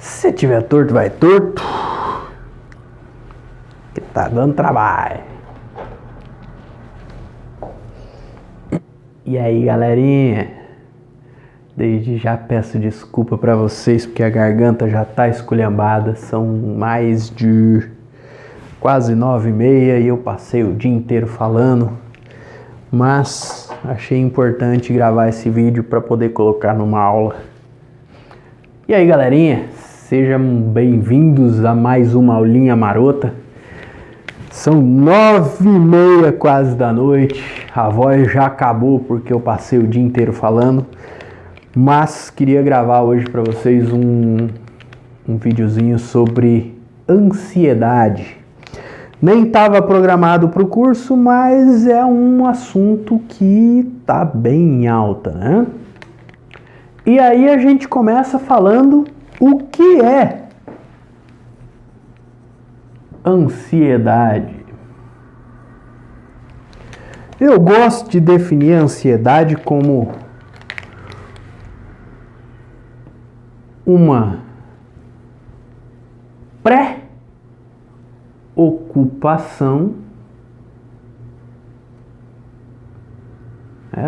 Se tiver torto, vai torto. Que tá dando trabalho. E aí, galerinha? Desde já peço desculpa pra vocês porque a garganta já tá esculhambada. São mais de quase 9h30 e eu passei o dia inteiro falando. Mas achei importante gravar esse vídeo para poder colocar numa aula. E aí, galerinha? Sejam bem-vindos a mais uma aulinha marota. São 9h30 quase da noite. A voz já acabou porque eu passei o dia inteiro falando. Mas queria gravar hoje para vocês um videozinho sobre ansiedade. Nem estava programado para o curso, mas é um assunto que tá bem em alta, né? E aí a gente começa falando o que é ansiedade. Eu gosto de definir a ansiedade como uma pré-ocupação,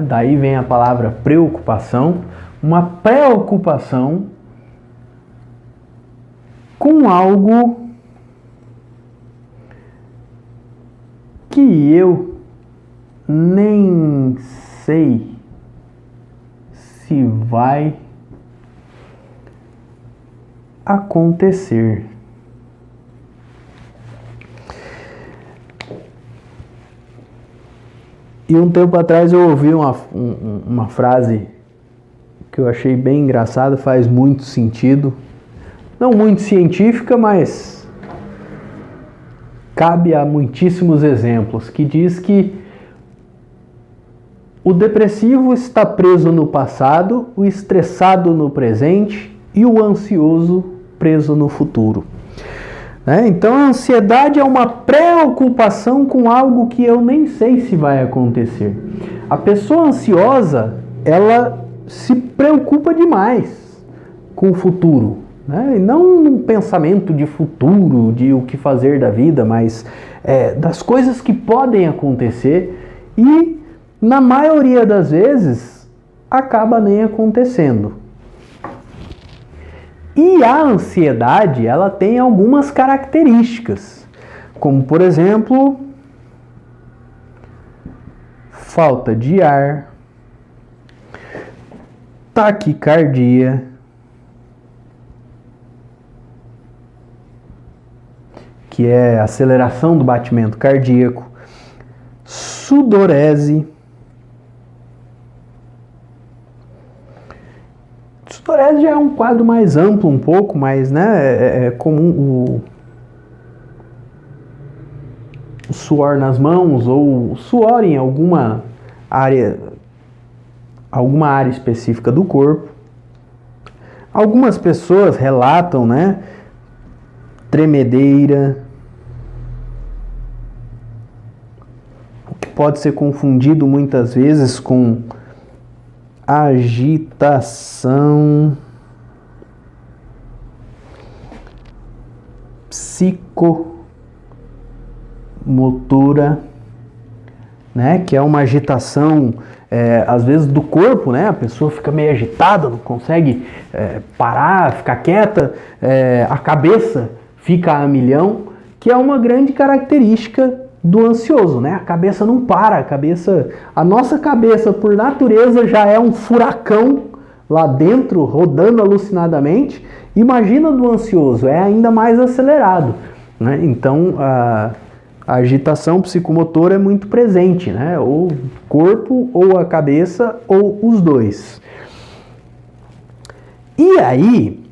daí vem a palavra preocupação, uma preocupação com algo que eu nem sei se vai acontecer. E um tempo atrás eu ouvi uma frase que eu achei bem engraçada, faz muito sentido. Não muito científica, mas cabe a muitíssimos exemplos, que diz que o depressivo está preso no passado, o estressado no presente e o ansioso preso no futuro. Então a ansiedade é uma preocupação com algo que eu nem sei se vai acontecer. A pessoa ansiosa, ela se preocupa demais com o futuro, e não um pensamento de futuro, de o que fazer da vida, mas das coisas que podem acontecer e, na maioria das vezes, acaba nem acontecendo. E a ansiedade, ela tem algumas características, como, por exemplo, falta de ar, taquicardia, que é aceleração do batimento cardíaco, sudorese. Sudorese já é um quadro mais amplo um pouco, mas é comum o suor nas mãos ou suor em alguma área específica do corpo. Algumas pessoas relatam, tremedeira, o que pode ser confundido muitas vezes com agitação, psicomotora, que é uma agitação, às vezes do corpo, a pessoa fica meio agitada, não consegue parar, ficar quieta, a cabeça fica a milhão, que é uma grande característica do ansioso, A cabeça não para, a nossa cabeça, por natureza, já é um furacão lá dentro, rodando alucinadamente. Imagina do ansioso, é ainda mais acelerado, Então, a agitação psicomotora é muito presente, Ou o corpo, ou a cabeça, ou os dois. E aí,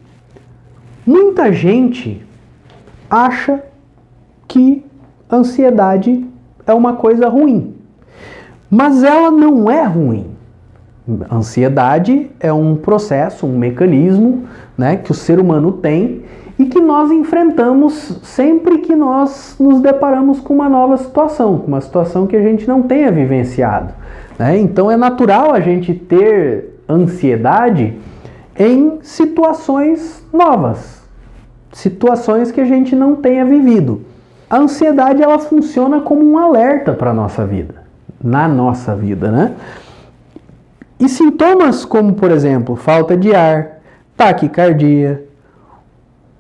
muita gente acha que ansiedade é uma coisa ruim, mas ela não é ruim. A ansiedade é um processo, um mecanismo, que o ser humano tem e que nós enfrentamos sempre que nós nos deparamos com uma nova situação, uma situação que a gente não tenha vivenciado. Então é natural a gente ter ansiedade em situações novas, situações que a gente não tenha vivido. A ansiedade, ela funciona como um alerta para a nossa vida, na nossa vida, né? E sintomas como, por exemplo, falta de ar, taquicardia,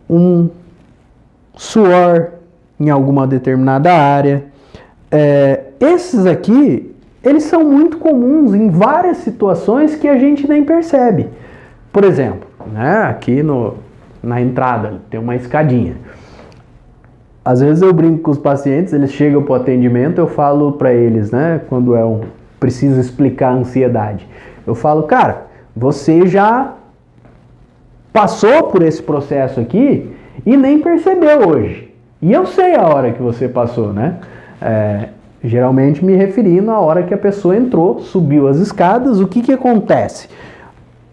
um suor em alguma determinada área, esses aqui, eles são muito comuns em várias situações que a gente nem percebe. Por exemplo, né, aqui na entrada tem uma escadinha. Às vezes eu brinco com os pacientes, eles chegam para o atendimento, eu falo para eles, né, quando preciso explicar a ansiedade. Eu falo, cara, você já passou por esse processo aqui e nem percebeu hoje. E eu sei a hora que você passou, né? Geralmente me referindo à hora que a pessoa entrou, subiu as escadas, o que acontece?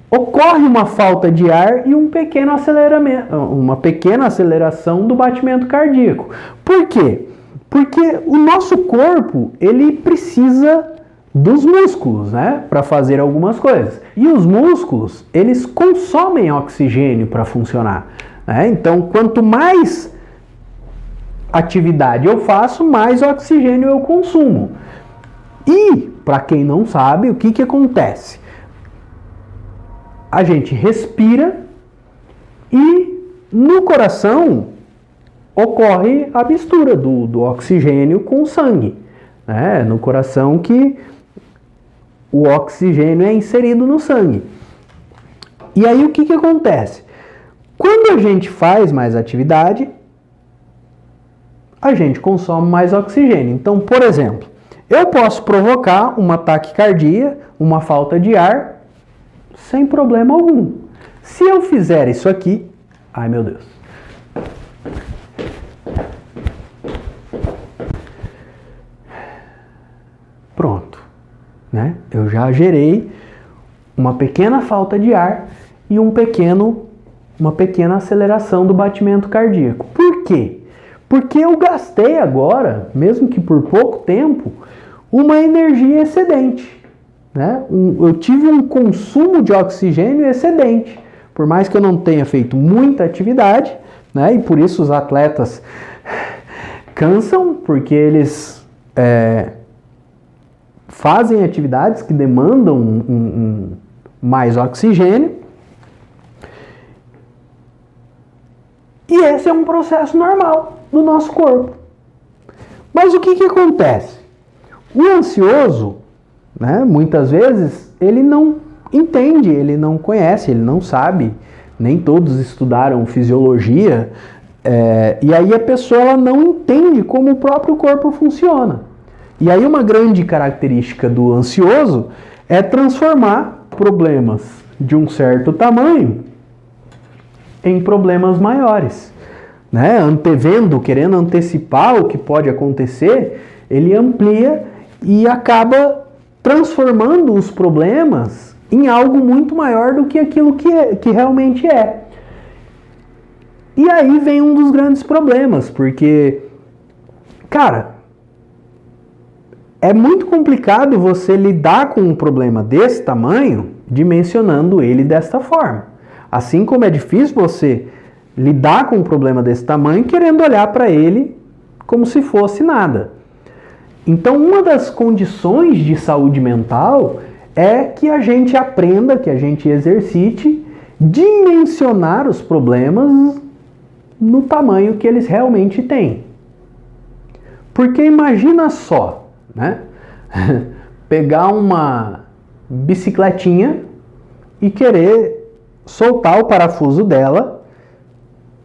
Ocorre uma falta de ar e uma pequena aceleração do batimento cardíaco. Por quê? Porque o nosso corpo, ele precisa dos músculos, né, para fazer algumas coisas. E os músculos, eles consomem oxigênio para funcionar, né? Então, quanto mais atividade eu faço, mais oxigênio eu consumo. E, para quem não sabe, o que acontece? A gente respira e no coração ocorre a mistura do oxigênio com o sangue, né? No coração que o oxigênio é inserido no sangue. E aí o que acontece? Quando a gente faz mais atividade, a gente consome mais oxigênio. Então, por exemplo, eu posso provocar uma taquicardia, uma falta de ar, sem problema algum. Se eu fizer isso aqui, ai meu Deus. Pronto, né? Eu já gerei uma pequena falta de ar e uma pequena aceleração do batimento cardíaco. Por quê? Porque eu gastei agora, mesmo que por pouco tempo, uma energia excedente. Né? Eu tive um consumo de oxigênio excedente, por mais que eu não tenha feito muita atividade, né? E por isso os atletas cansam, porque eles fazem atividades que demandam mais oxigênio. E esse é um processo normal do nosso corpo. Mas o que acontece? O ansioso, né, muitas vezes, ele não entende, ele não conhece, ele não sabe, nem todos estudaram fisiologia, e aí a pessoa ela não entende como o próprio corpo funciona. E aí uma grande característica do ansioso é transformar problemas de um certo tamanho em problemas maiores. Né? Antevendo, querendo antecipar o que pode acontecer, ele amplia e acaba transformando os problemas em algo muito maior do que aquilo que realmente é. E aí vem um dos grandes problemas, porque, cara, é muito complicado você lidar com um problema desse tamanho, dimensionando ele desta forma. Assim como é difícil você lidar com um problema desse tamanho, querendo olhar para ele como se fosse nada. Então, uma das condições de saúde mental é que a gente aprenda, que a gente exercite, dimensionar os problemas no tamanho que eles realmente têm. Porque imagina só, né? Pegar uma bicicletinha e querer soltar o parafuso dela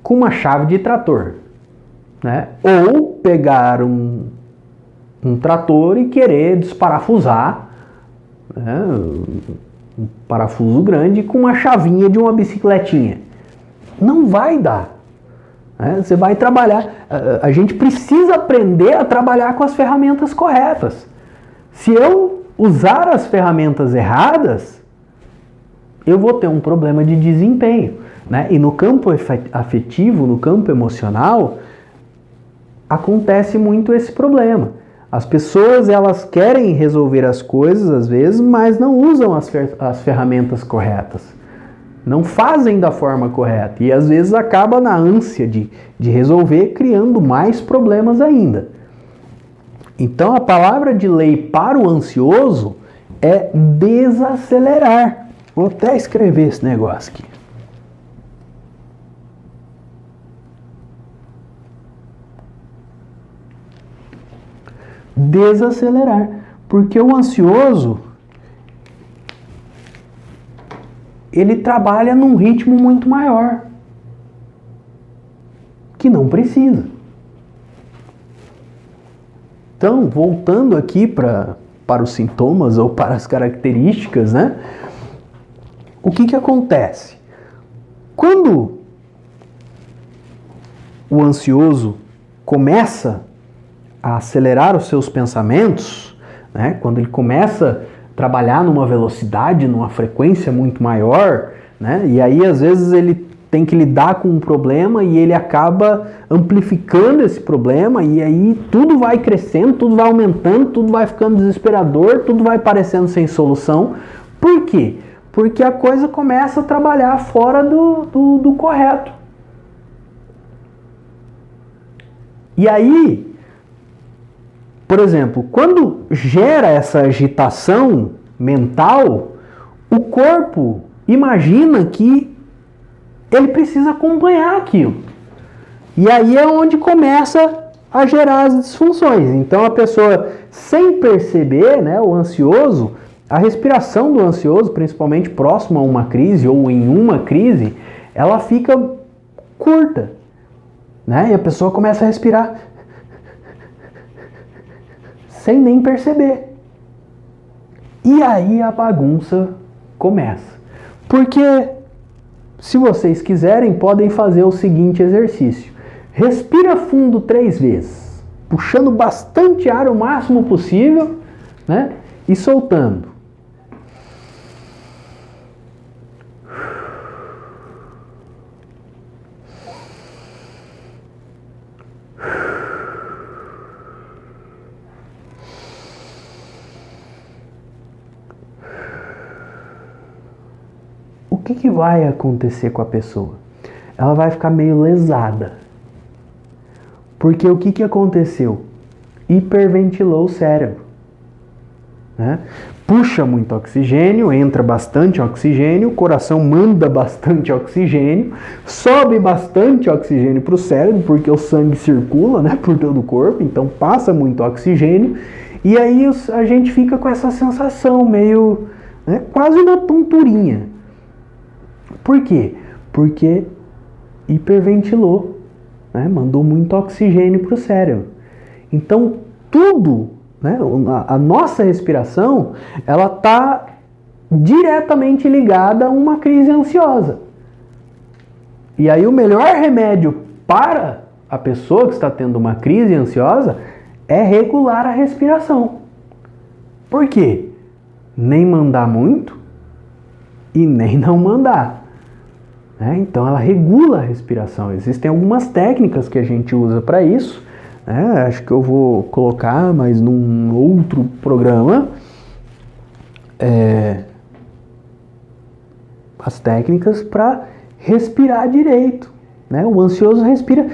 com uma chave de trator, né? Ou pegar um trator e querer desparafusar, né, um parafuso grande com uma chavinha de uma bicicletinha. Não vai dar. Né? Você vai trabalhar. A gente precisa aprender a trabalhar com as ferramentas corretas. Se eu usar as ferramentas erradas, eu vou ter um problema de desempenho. Né? E no campo afetivo, no campo emocional, acontece muito esse problema. As pessoas, elas querem resolver as coisas às vezes, mas não usam as ferramentas corretas. não fazem da forma correta e às vezes acaba na ânsia de resolver, criando mais problemas ainda. Então a palavra de lei para o ansioso é desacelerar. Vou até escrever esse negócio aqui. Desacelerar, porque o ansioso ele trabalha num ritmo muito maior, que não precisa. Então, voltando aqui para os sintomas ou para as características, né? O que acontece? Quando o ansioso começa a acelerar os seus pensamentos, né? Quando ele começa a trabalhar numa velocidade, numa frequência muito maior, né? E aí às vezes ele tem que lidar com um problema e ele acaba amplificando esse problema e aí tudo vai crescendo, tudo vai aumentando, tudo vai ficando desesperador, tudo vai parecendo sem solução. Por quê? Porque a coisa começa a trabalhar fora do correto. E aí, por exemplo, quando gera essa agitação mental, o corpo imagina que ele precisa acompanhar aquilo. E aí é onde começa a gerar as disfunções. Então a pessoa, sem perceber, né, o ansioso, a respiração do ansioso, principalmente próximo a uma crise ou em uma crise, ela fica curta, né? E a pessoa começa a respirar sem nem perceber. E aí a bagunça começa. Porque, se vocês quiserem, podem fazer o seguinte exercício. Respira fundo 3 vezes, puxando bastante ar o máximo possível, né? E soltando. O que vai acontecer com a pessoa? Ela vai ficar meio lesada. Porque o que aconteceu? Hiperventilou o cérebro, né? Puxa muito oxigênio, entra bastante oxigênio, o coração manda bastante oxigênio, sobe bastante oxigênio para o cérebro, porque o sangue circula, né, por todo o corpo, então passa muito oxigênio, e aí a gente fica com essa sensação meio, né, quase uma tonturinha. Por quê? Porque hiperventilou, né? Mandou muito oxigênio para o cérebro. Então, tudo, né? A nossa respiração, ela está diretamente ligada a uma crise ansiosa. E aí o melhor remédio para a pessoa que está tendo uma crise ansiosa é regular a respiração. Por quê? Nem mandar muito e nem não mandar. Então ela regula a respiração. Existem algumas técnicas que a gente usa para isso. Acho que eu vou colocar, mas num outro programa, as técnicas para respirar direito. O ansioso respira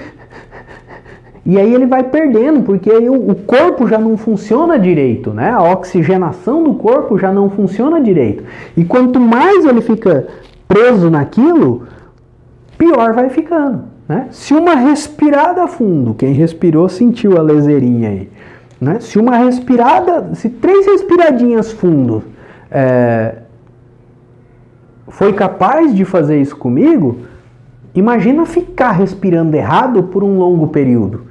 e aí ele vai perdendo, porque aí o corpo já não funciona direito, a oxigenação do corpo já não funciona direito. E quanto mais ele fica preso naquilo, pior vai ficando, Se uma respirada fundo, quem respirou sentiu a leseirinha aí, Se 3 respiradinhas fundo foi capaz de fazer isso comigo, imagina ficar respirando errado por um longo período,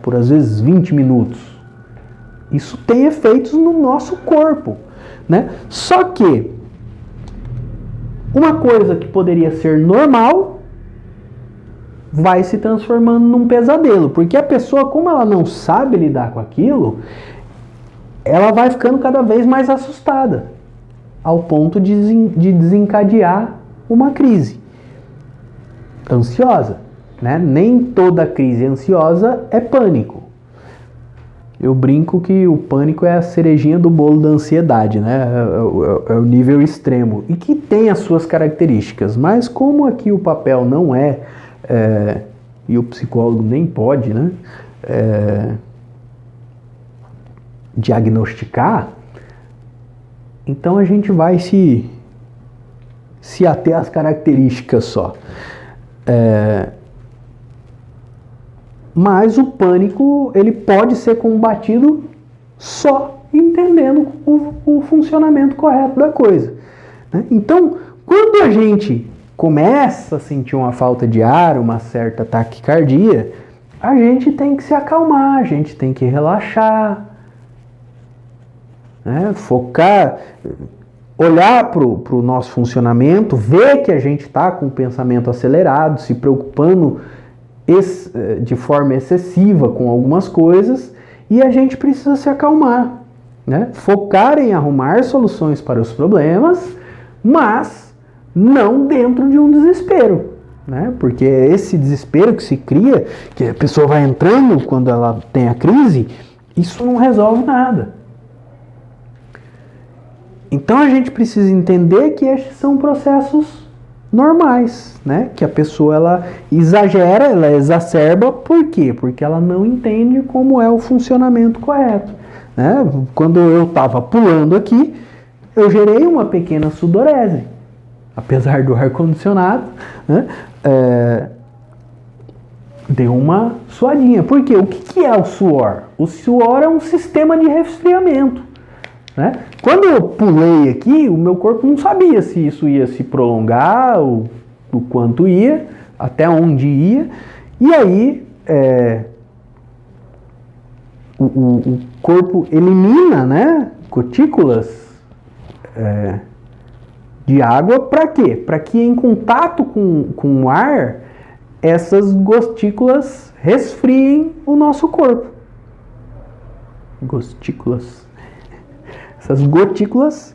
por às vezes 20 minutos. Isso tem efeitos no nosso corpo, Só que uma coisa que poderia ser normal vai se transformando num pesadelo, porque a pessoa, como ela não sabe lidar com aquilo, ela vai ficando cada vez mais assustada, ao ponto de desencadear uma crise ansiosa, Nem toda crise ansiosa é pânico. Eu brinco que o pânico é a cerejinha do bolo da ansiedade, né? É o nível extremo. E que tem as suas características. Mas como aqui o papel não e o psicólogo nem pode, né? Diagnosticar, então a gente vai se ater às características só. Mas o pânico, ele pode ser combatido só entendendo o funcionamento correto da coisa, né? Então, quando a gente começa a sentir uma falta de ar, uma certa taquicardia, a gente tem que se acalmar, a gente tem que relaxar, né? Focar, olhar para o nosso funcionamento, ver que a gente está com o pensamento acelerado, se preocupando de forma excessiva com algumas coisas, e a gente precisa se acalmar, né? Focar em arrumar soluções para os problemas, mas não dentro de um desespero, né? Porque é esse desespero que se cria, que a pessoa vai entrando quando ela tem a crise, isso não resolve nada. Então a gente precisa entender que estes são processos normais, né? Que a pessoa ela exagera, ela exacerba, por quê? Porque ela não entende como é o funcionamento correto, né? Quando eu estava pulando aqui, eu gerei uma pequena sudorese, apesar do ar-condicionado, né? Deu uma suadinha. Por quê? O que é o suor? O suor é um sistema de resfriamento, né? Quando eu pulei aqui, o meu corpo não sabia se isso ia se prolongar, o quanto ia, até onde ia, e aí o corpo elimina, né, gotículas de água, para quê? Para que em contato com o ar, essas gotículas resfriem o nosso corpo. Essas gotículas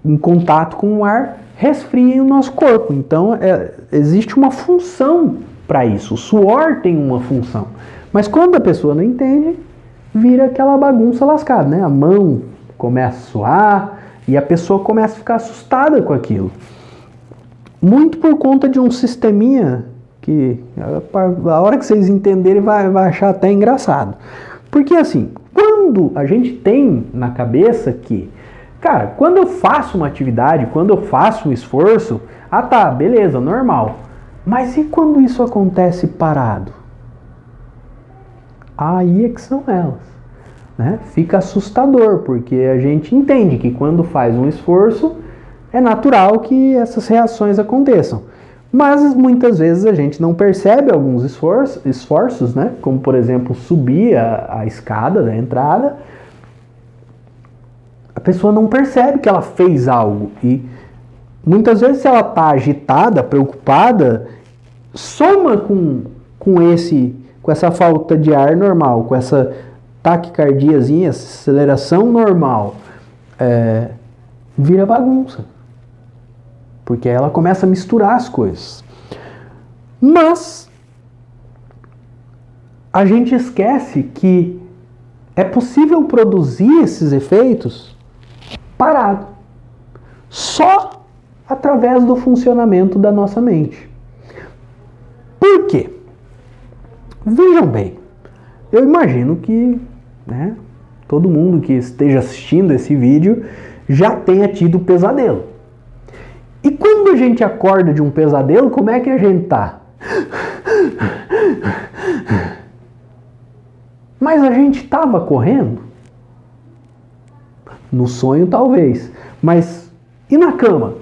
em contato com o ar resfriem o nosso corpo. Então existe uma função para isso. O suor tem uma função. Mas quando a pessoa não entende, vira aquela bagunça lascada, né? A mão começa a suar e a pessoa começa a ficar assustada com aquilo. Muito por conta de um sisteminha que a hora que vocês entenderem vai achar até engraçado. Porque assim, quando a gente tem na cabeça que, cara, quando eu faço uma atividade, quando eu faço um esforço, tá, beleza, normal. Mas e quando isso acontece parado? Aí é que são elas, né? Fica assustador, porque a gente entende que quando faz um esforço, é natural que essas reações aconteçam. Mas muitas vezes a gente não percebe alguns esforços, né? Como por exemplo subir a escada da entrada. A pessoa não percebe que ela fez algo e muitas vezes se ela está agitada, preocupada, soma com essa falta de ar normal, com essa taquicardiazinha, essa aceleração normal, vira bagunça. Porque ela começa a misturar as coisas. Mas a gente esquece que é possível produzir esses efeitos parado. Só através do funcionamento da nossa mente. Por quê? Vejam bem, eu imagino que, né, todo mundo que esteja assistindo esse vídeo já tenha tido pesadelo. E quando a gente acorda de um pesadelo, como é que a gente tá? Mas a gente estava correndo? No sonho talvez. Mas e na cama?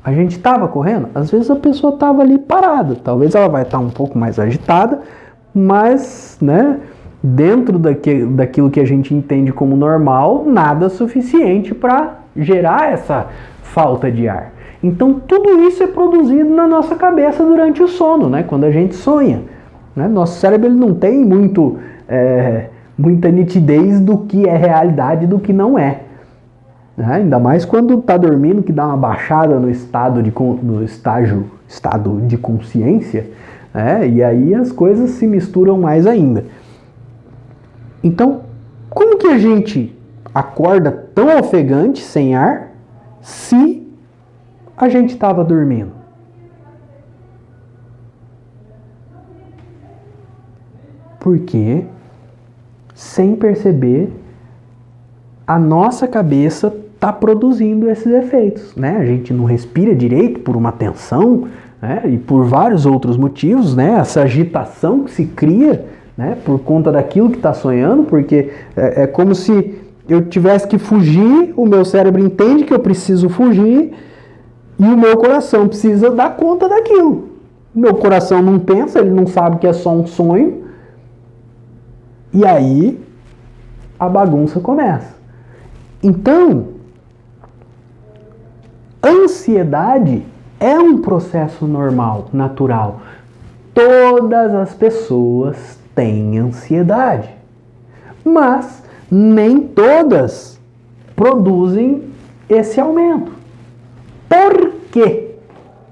A gente estava correndo? Às vezes a pessoa estava ali parada. Talvez ela vai estar um pouco mais agitada, mas, né, dentro daquilo que a gente entende como normal, nada suficiente para gerar essa falta de ar. Então tudo isso é produzido na nossa cabeça durante o sono, né? Quando a gente sonha, né? Nosso cérebro ele não tem muita nitidez do que é realidade e do que não é, né? Ainda mais quando está dormindo, que dá uma baixada no estado de consciência, né? E aí as coisas se misturam mais ainda. Então a gente acorda tão ofegante, sem ar, se a gente estava dormindo? Porque, sem perceber, a nossa cabeça está produzindo esses efeitos, né? A gente não respira direito por uma tensão, né? E por vários outros motivos, né? Essa agitação que se cria, né? Por conta daquilo que está sonhando, porque é como se eu tivesse que fugir, o meu cérebro entende que eu preciso fugir e o meu coração precisa dar conta daquilo. O meu coração não pensa, ele não sabe que é só um sonho, e aí a bagunça começa. Então, ansiedade é um processo normal, natural. Todas as pessoas têm ansiedade, mas nem todas produzem esse aumento. Por quê?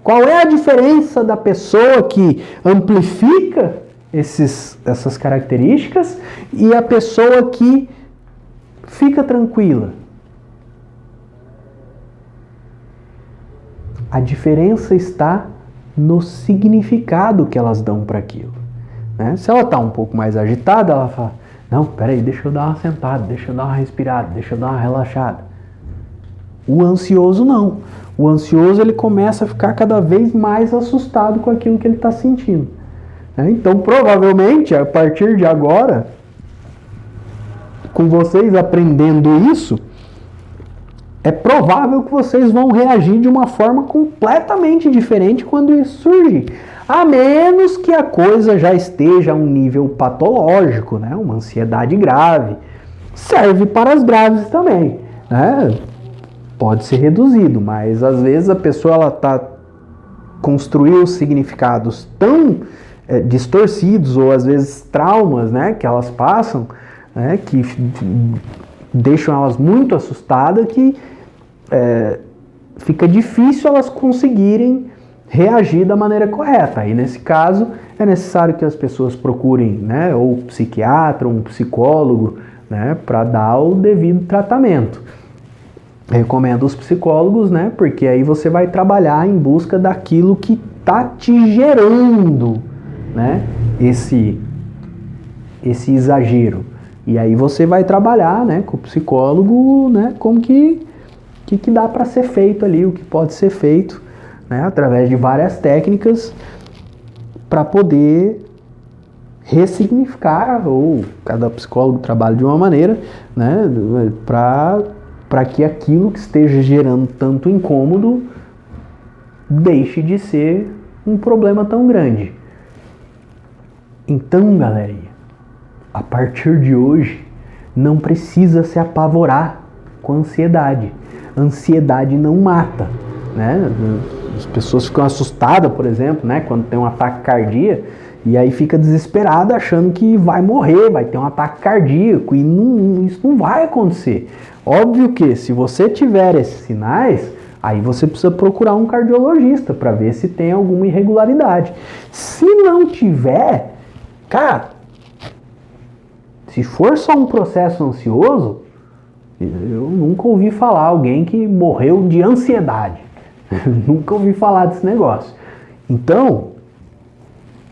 Qual é a diferença da pessoa que amplifica essas características e a pessoa que fica tranquila? A diferença está no significado que elas dão para aquilo, né? Se ela está um pouco mais agitada, ela fala: não, peraí, deixa eu dar uma sentada, deixa eu dar uma respirada, deixa eu dar uma relaxada. O ansioso não. O ansioso, ele começa a ficar cada vez mais assustado com aquilo que ele está sentindo, né? Então, provavelmente, a partir de agora, com vocês aprendendo isso, é provável que vocês vão reagir de uma forma completamente diferente quando isso surgir. A menos que a coisa já esteja a um nível patológico, né? Uma ansiedade grave. Serve para as graves também, né? Pode ser reduzido, mas às vezes a pessoa construiu significados tão distorcidos, ou às vezes traumas, né, que elas passam, né, que deixam elas muito assustadas, que fica difícil elas conseguirem reagir da maneira correta. Aí, nesse caso, é necessário que as pessoas procurem, né, ou um psiquiatra, ou um psicólogo, né, para dar o devido tratamento. Recomendo os psicólogos, né, porque aí você vai trabalhar em busca daquilo que está te gerando, né, esse exagero. E aí você vai trabalhar, né, com o psicólogo, né, como que dá para ser feito ali, o que pode ser feito, né, através de várias técnicas para poder ressignificar, ou cada psicólogo trabalha de uma maneira, né, para que aquilo que esteja gerando tanto incômodo deixe de ser um problema tão grande. Então, galerinha, a partir de hoje, não precisa se apavorar com a ansiedade. A ansiedade não mata, né? As pessoas ficam assustadas, por exemplo, né, quando tem um ataque cardíaco, e aí fica desesperada achando que vai morrer, vai ter um ataque cardíaco, e isso não vai acontecer. Óbvio que, se você tiver esses sinais, aí você precisa procurar um cardiologista para ver se tem alguma irregularidade. Se não tiver, cara, se for só um processo ansioso, eu nunca ouvi falar alguém que morreu de ansiedade. Nunca ouvi falar desse negócio. Então,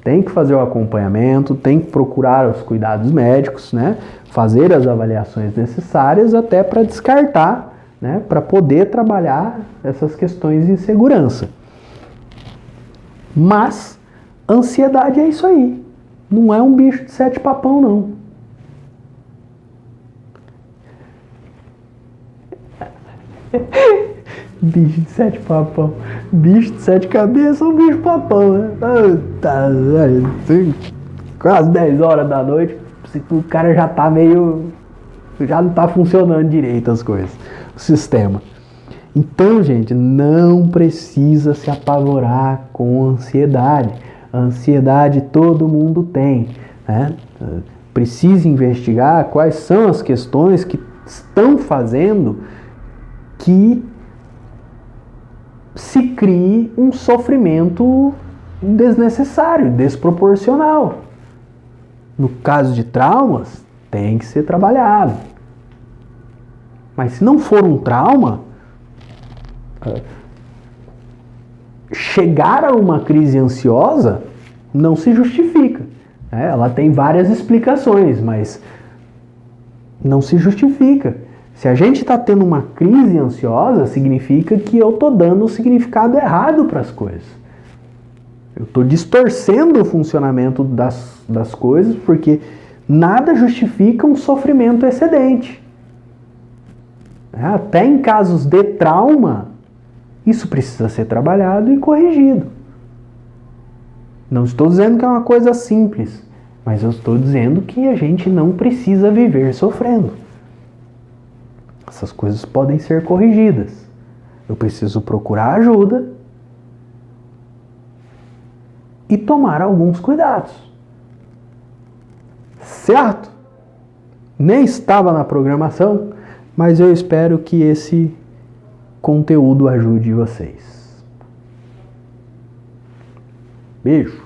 tem que fazer o acompanhamento, tem que procurar os cuidados médicos, né? Fazer as avaliações necessárias até para descartar, né? Para poder trabalhar essas questões de segurança. Mas, ansiedade é isso aí. Não é um bicho de 7 papão, não. Bicho de 7 papão. Bicho de 7 cabeças é um bicho papão, né? Quase 10 horas da noite, o cara já tá meio... já não tá funcionando direito as coisas, o sistema. Então, gente, não precisa se apavorar com ansiedade. A ansiedade todo mundo tem, né? Precisa investigar quais são as questões que estão fazendo que se crie um sofrimento desnecessário, desproporcional. No caso de traumas, tem que ser trabalhado, Mas se não for um trauma, chegar a uma crise ansiosa não se justifica. Ela tem várias explicações, mas não se justifica. Se a gente está tendo uma crise ansiosa, significa que eu estou dando o significado errado para as coisas. Eu estou distorcendo o funcionamento das coisas, porque nada justifica um sofrimento excedente. Até em casos de trauma, isso precisa ser trabalhado e corrigido. Não estou dizendo que é uma coisa simples, mas eu estou dizendo que a gente não precisa viver sofrendo. Essas coisas podem ser corrigidas. Eu preciso procurar ajuda e tomar alguns cuidados. Certo? Nem estava na programação, mas eu espero que esse conteúdo ajude vocês. Beijo.